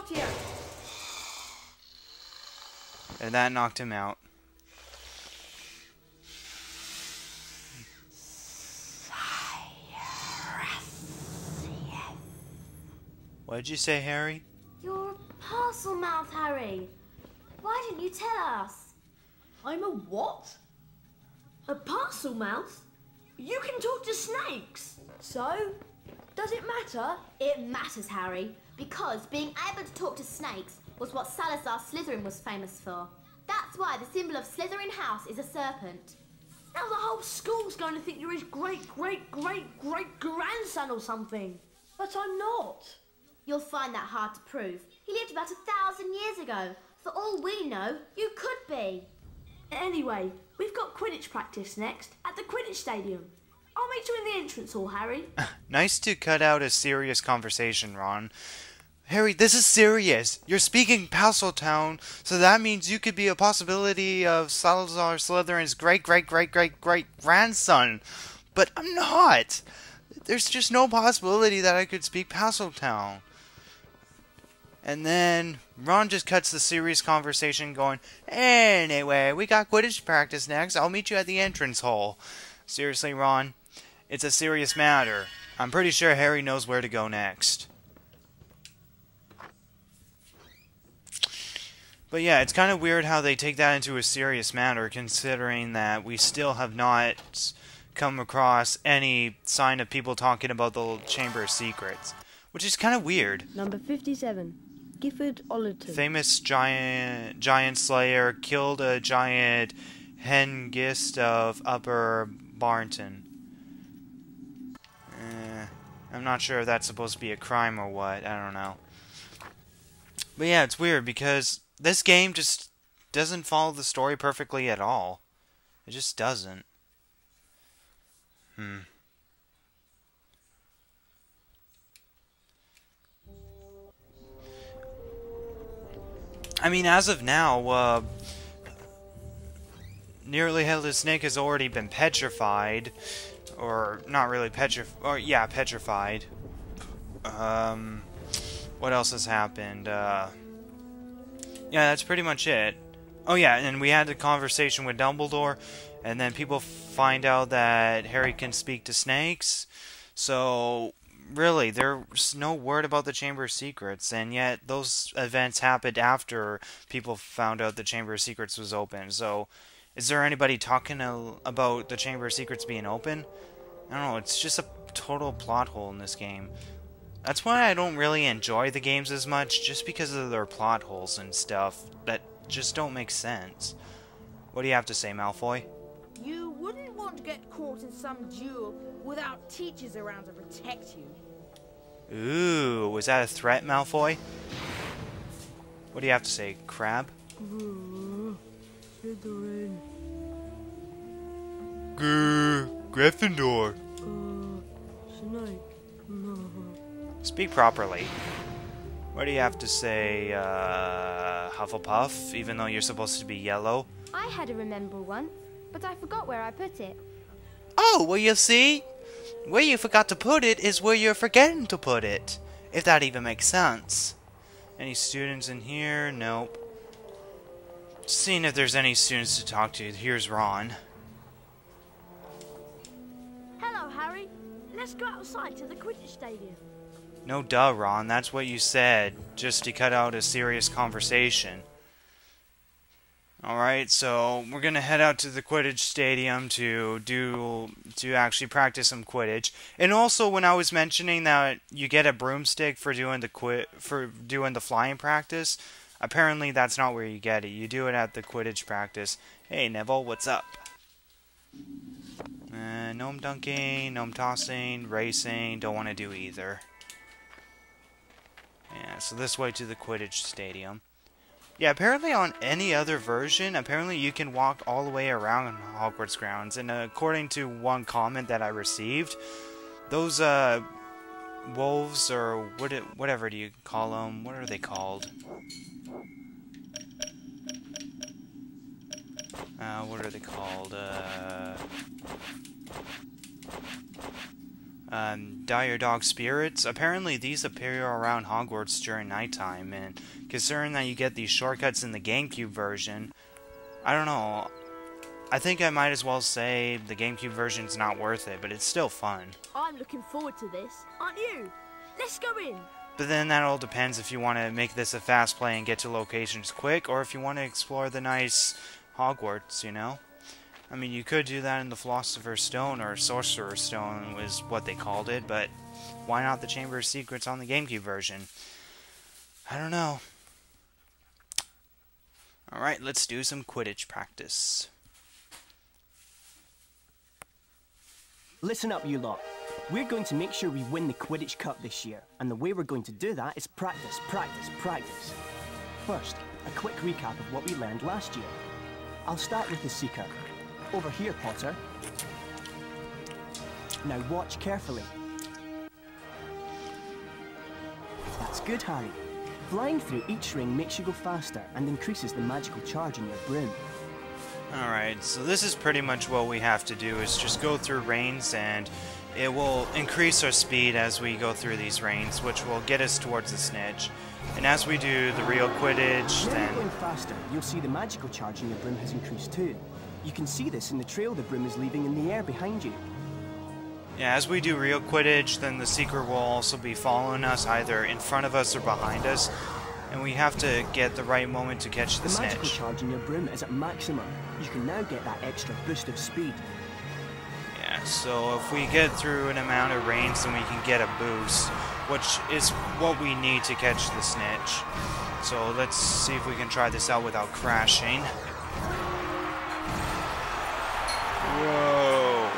out here! And that knocked him out. What did you say, Harry? You're a parcel mouth, Harry. Why didn't you tell us? I'm a what? A parcel mouth? You can talk to snakes. So, does it matter? It matters, Harry, because being able to talk to snakes was what Salazar Slytherin was famous for. That's why the symbol of Slytherin House is a serpent. Now the whole school's going to think you're his great-great-great-great-grandson or something. But I'm not. You'll find that hard to prove. He lived about 1,000 years ago. For all we know, you could be. Anyway, we've got Quidditch practice next at the Quidditch Stadium. I'll meet you in the entrance hall, Harry. Nice to cut out a serious conversation, Ron. Harry, this is serious. You're speaking Parseltongue, so that means you could be a possibility of Salazar Slytherin's great-great-great-great-grandson. But I'm not. There's just no possibility that I could speak Parseltongue. And then Ron just cuts the serious conversation going, anyway, we got Quidditch practice next. I'll meet you at the entrance hall. Seriously, Ron, it's a serious matter. I'm pretty sure Harry knows where to go next. But yeah, it's kind of weird how they take that into a serious matter, considering that we still have not come across any sign of people talking about the Chamber of Secrets, which is kind of weird. Number 57. Gifford Ollerton. Famous giant slayer killed a giant hengist of Upper Barnton. I'm not sure if that's supposed to be a crime or what. I don't know. But yeah, it's weird because this game just doesn't follow the story perfectly at all. It just doesn't. I mean, as of now, Nearly Headless Snake has already been petrified. Or, not really petrified. Or, yeah, petrified. What else has happened? Yeah, that's pretty much it. Oh yeah, and we had a conversation with Dumbledore, and then people find out that Harry can speak to snakes. So, really, there's no word about the Chamber of Secrets, and yet those events happened after people found out the Chamber of Secrets was open. So, is there anybody talking about the Chamber of Secrets being open? I don't know, it's just a total plot hole in this game. That's why I don't really enjoy the games as much, just because of their plot holes and stuff that just don't make sense. What do you have to say, Malfoy? You wouldn't want to get caught in some duel without teachers around to protect you. Ooh, was that a threat, Malfoy? What do you have to say, Crab? Slytherin. Grr, Gryffindor. Snake. Speak properly. What do you have to say, Hufflepuff, even though you're supposed to be yellow? I had a remember once, but I forgot where I put it. Oh, well, you see? Where you forgot to put it is where you're forgetting to put it. If that even makes sense. Any students in here? Nope. Seeing if there's any students to talk to. Here's Ron. Hello, Harry. Let's go outside to the Quidditch Stadium. No duh, Ron. That's what you said, just to cut out a serious conversation. Alright, so we're gonna head out to the Quidditch Stadium to actually practice some Quidditch. And also, when I was mentioning that you get a broomstick for doing the flying practice, apparently that's not where you get it. You do it at the Quidditch practice. Hey Neville, what's up? Gnome dunking, gnome tossing, racing, don't want to do either. Yeah, so this way to the Quidditch Stadium. Yeah, apparently on any other version, apparently you can walk all the way around Hogwarts grounds. And according to one comment that I received, those wolves, or whatever do you call them? What are they called? What are they called? Dire dog spirits. Apparently these appear around Hogwarts during nighttime, and considering that you get these shortcuts in the GameCube version, I don't know. I think I might as well say the GameCube version's not worth it, but it's still fun. I'm looking forward to this, aren't you? Let's go in. But then that all depends if you want to make this a fast play and get to locations quick, or if you want to explore the nice Hogwarts, you know? I mean, you could do that in the Philosopher's Stone, or Sorcerer's Stone was what they called it, but why not the Chamber of Secrets on the GameCube version? I don't know. Alright, let's do some Quidditch practice. Listen up, you lot. We're going to make sure we win the Quidditch Cup this year, and the way we're going to do that is practice, practice, practice. First, a quick recap of what we learned last year. I'll start with the Seeker. Over here, Potter. Now watch carefully. That's good, Harry. Flying through each ring makes you go faster and increases the magical charge in your broom. Alright, so this is pretty much what we have to do, is just go through reigns, and it will increase our speed as we go through these reigns, which will get us towards the snitch. And as we do the real Quidditch, when then... you're going faster, you'll see the magical charge in your broom has increased too. You can see this in the trail the broom is leaving in the air behind you. Yeah, as we do real Quidditch, then the Seeker will also be following us, either in front of us or behind us. And we have to get the right moment to catch the snitch. The magical charge in your broom is at maximum. You can now get that extra boost of speed. Yeah, so if we get through an amount of reigns, then we can get a boost, which is what we need to catch the snitch. So let's see if we can try this out without crashing. Whoa!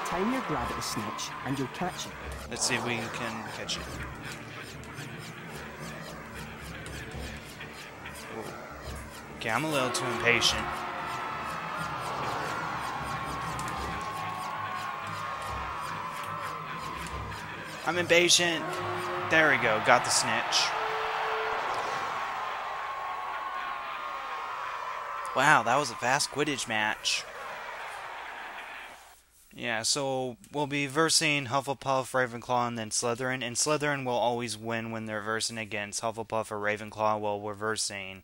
Time your grab at the snitch, and you'll catch it. Let's see if we can catch it. Okay, I'm a little too impatient. I'm impatient. There we go, got the snitch. Wow, that was a fast Quidditch match. Yeah, so we'll be versing Hufflepuff, Ravenclaw, and then Slytherin. And Slytherin will always win when they're versing against Hufflepuff or Ravenclaw while we're versing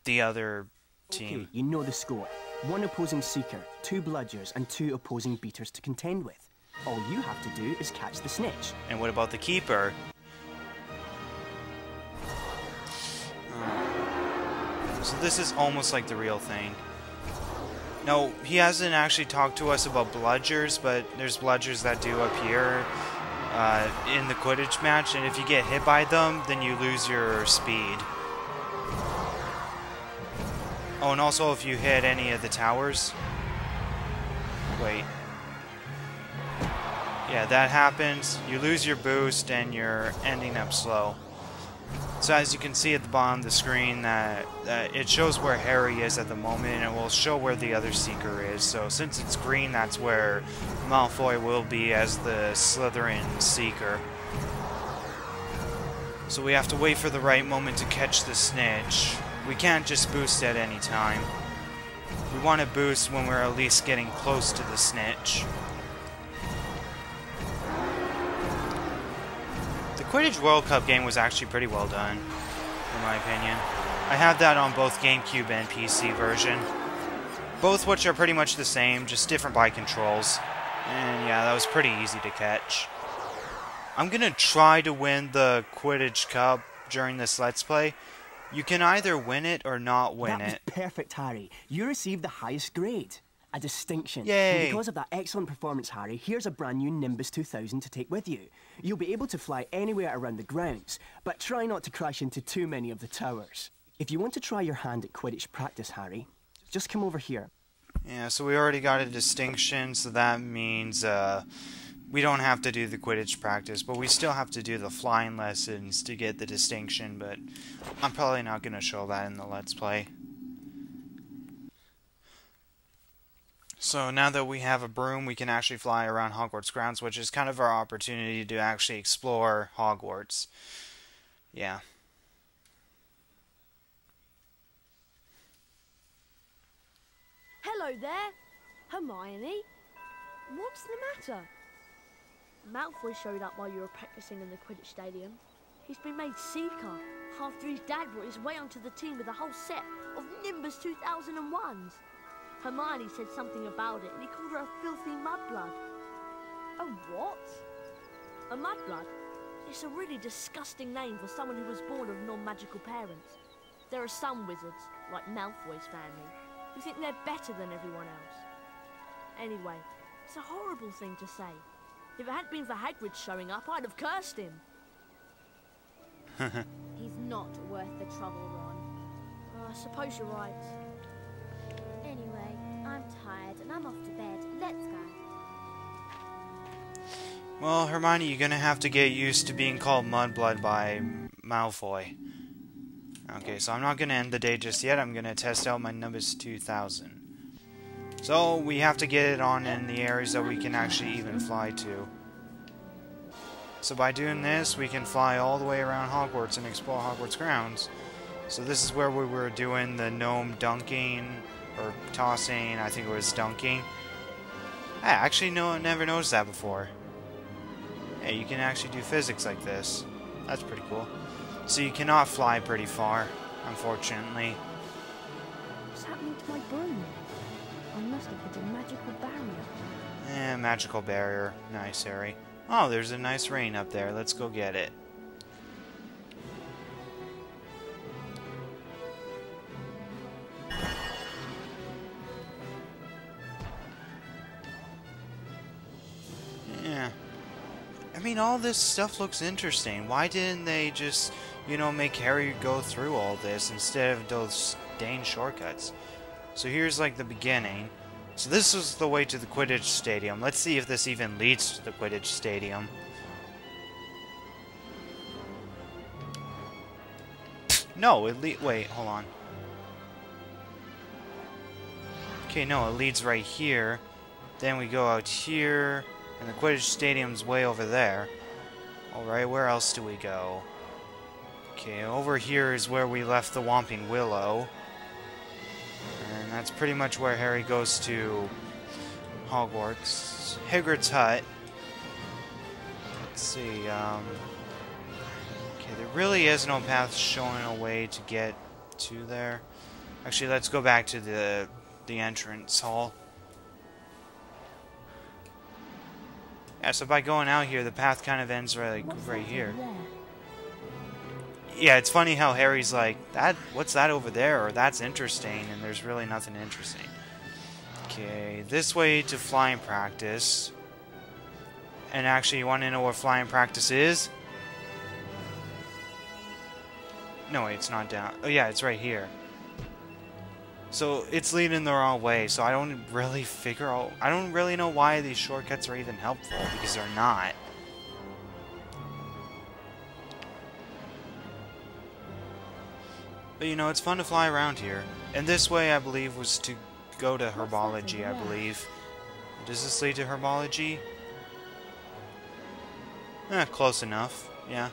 the other team. Okay, you know the score. 1 opposing Seeker, 2 Bludgers, and 2 opposing Beaters to contend with. All you have to do is catch the snitch. And what about the Keeper? So this is almost like the real thing. No, he hasn't actually talked to us about bludgers, but there's bludgers that do appear in the Quidditch match, and if you get hit by them, then you lose your speed. Oh, and also if you hit any of the towers... Wait. Yeah, that happens. You lose your boost, and you're ending up slow. So as you can see at the bottom of the screen, that it shows where Harry is at the moment, and it will show where the other Seeker is. So since it's green, that's where Malfoy will be as the Slytherin Seeker. So we have to wait for the right moment to catch the snitch. We can't just boost at any time. We want to boost when we're at least getting close to the snitch. The Quidditch World Cup game was actually pretty well done, in my opinion. I have that on both GameCube and PC version. Both which are pretty much the same, just different by controls. And yeah, that was pretty easy to catch. I'm gonna try to win the Quidditch Cup during this Let's Play. You can either win it or not win That was it. perfect, Harry. You received the highest grade. A distinction. Yay. And because of that excellent performance, Harry, here's a brand new Nimbus 2000 to take with you. You'll be able to fly anywhere around the grounds, but try not to crash into too many of the towers. If you want to try your hand at Quidditch practice, Harry, just come over here. Yeah, so we already got a distinction, so that means we don't have to do the Quidditch practice, but we still have to do the flying lessons to get the distinction, but I'm probably not going to show that in the Let's Play. So now that we have a broom, we can actually fly around Hogwarts grounds, which is kind of our opportunity to actually explore Hogwarts. Yeah. Hello there, Hermione. What's the matter? Malfoy showed up while you were practicing in the Quidditch stadium. He's been made Seeker after his dad brought his way onto the team with a whole set of Nimbus 2001s. Hermione said something about it and he called her a filthy mudblood. A what? A mudblood? It's a really disgusting name for someone who was born of non-magical parents. There are some wizards, like Malfoy's family, who think they're better than everyone else. Anyway, it's a horrible thing to say. If it hadn't been for Hagrid showing up, I'd have cursed him. He's not worth the trouble, Ron. I suppose you're right. Anyway, I'm tired and I'm off to bed. Let's go. Well, Hermione, you're gonna have to get used to being called Mudblood by Malfoy. Okay, so I'm not gonna end the day just yet. I'm gonna test out my Nimbus 2000. So, we have to get it on in the areas that we can actually even fly to. So by doing this, we can fly all the way around Hogwarts and explore Hogwarts grounds. So this is where we were doing the gnome dunking, or tossing, I think it was dunking. I actually never noticed that before. Hey, you can actually do physics like this. That's pretty cool. So you cannot fly pretty far, unfortunately. What's happening to my broom? I must have hit a magical barrier. Magical barrier. Nice, Harry. Oh, there's a nice rain up there. Let's go get it. Yeah. I mean, all this stuff looks interesting. Why didn't they just, you know, make Harry go through all this instead of those dang shortcuts? So here's like the beginning. So this is the way to the Quidditch Stadium. Let's see if this even leads to the Quidditch Stadium. No, wait, hold on. Okay, no, it leads right here. Then we go out here, and the Quidditch Stadium's way over there. Alright, where else do we go? Okay, over here is where we left the Whomping Willow. And that's pretty much where Harry goes to Hogwarts. Hagrid's hut. Let's see, okay, there really is no path showing a way to get to there. Actually, let's go back to the entrance hall. Yeah, so by going out here, the path kind of ends right here. Yeah, it's funny how Harry's like, what's that over there? Or that's interesting, and there's really nothing interesting. Okay, this way to flying practice. And actually, you want to know where flying practice is? No, wait, it's not down. Oh yeah, it's right here. So, it's leading the wrong way, so I don't really figure out... I don't really know why these shortcuts are even helpful, because they're not. But you know, it's fun to fly around here. And this way, I believe, was to go to Herbology, I believe. Does this lead to Herbology? Close enough, yeah.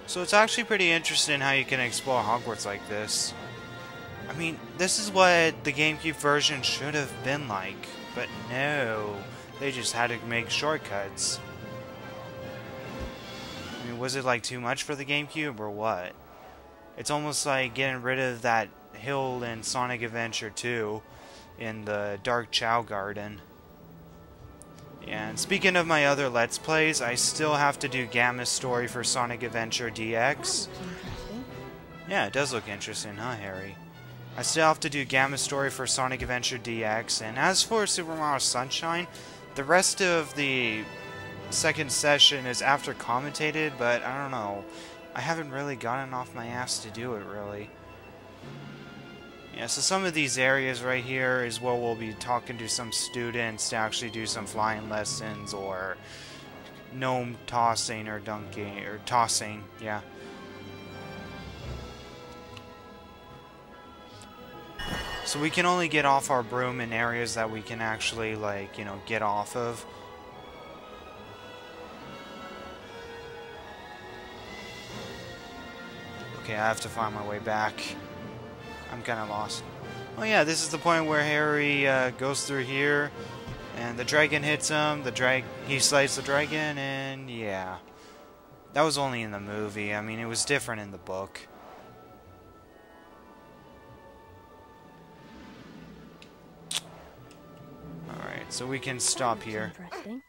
So it's actually pretty interesting how you can explore Hogwarts like this. I mean, this is what the GameCube version should have been like. But no, they just had to make shortcuts. I mean, was it like too much for the GameCube or what? It's almost like getting rid of that hill in Sonic Adventure 2 in the Dark Chow Garden. Yeah, and speaking of my other Let's Plays, I still have to do Gamma's story for Sonic Adventure DX. Yeah, it does look interesting, huh, Harry? I still have to do Gamma's story for Sonic Adventure DX, and as for Super Mario Sunshine, the rest of the second session is after commentated, but I don't know. I haven't really gotten off my ass to do it, really. Yeah, so some of these areas right here is where we'll be talking to some students to actually do some flying lessons, or gnome tossing, or dunking, or tossing, yeah. So we can only get off our broom in areas that we can actually, like, you know, get off of. Okay, I have to find my way back. I'm kind of lost. Oh yeah, this is the point where Harry goes through here, And the dragon hits him, he slays the dragon, and yeah. That was only in the movie. I mean, it was different in the book. Alright, so we can stop here. Interesting.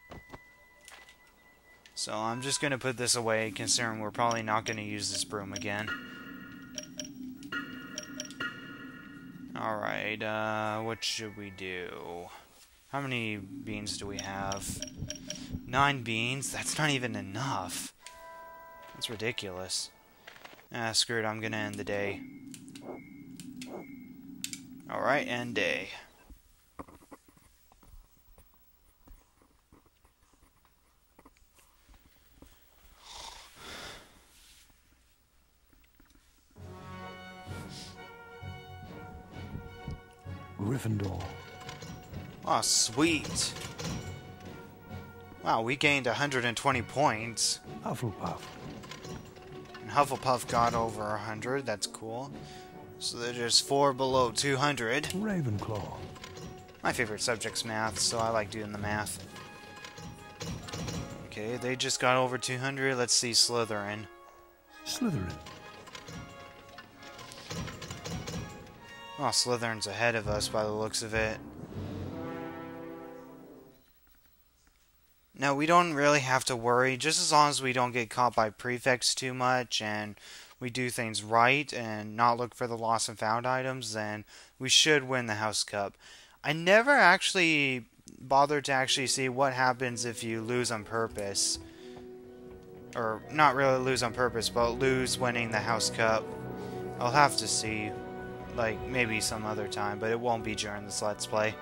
So I'm just going to put this away, considering we're probably not going to use this broom again. Alright, what should we do? How many beans do we have? 9 beans? That's not even enough. That's ridiculous. Ah, screw it, I'm gonna end the day. Alright, end day. Gryffindor. Oh, sweet. Wow, we gained 120 points. Hufflepuff. And Hufflepuff got over 100, that's cool. So they're just 4 below 200. Ravenclaw. My favorite subject's math, so I like doing the math. Okay, they just got over 200. Let's see Slytherin. Slytherin. Oh, Slytherin's ahead of us by the looks of it. Now, we don't really have to worry, just as long as we don't get caught by prefects too much and we do things right and not look for the lost and found items, then we should win the House Cup. I never actually bothered to actually see what happens if you lose on purpose. Or, not really lose on purpose, but lose winning the House Cup. I'll have to see. Like, maybe some other time, but it won't be during this Let's Play.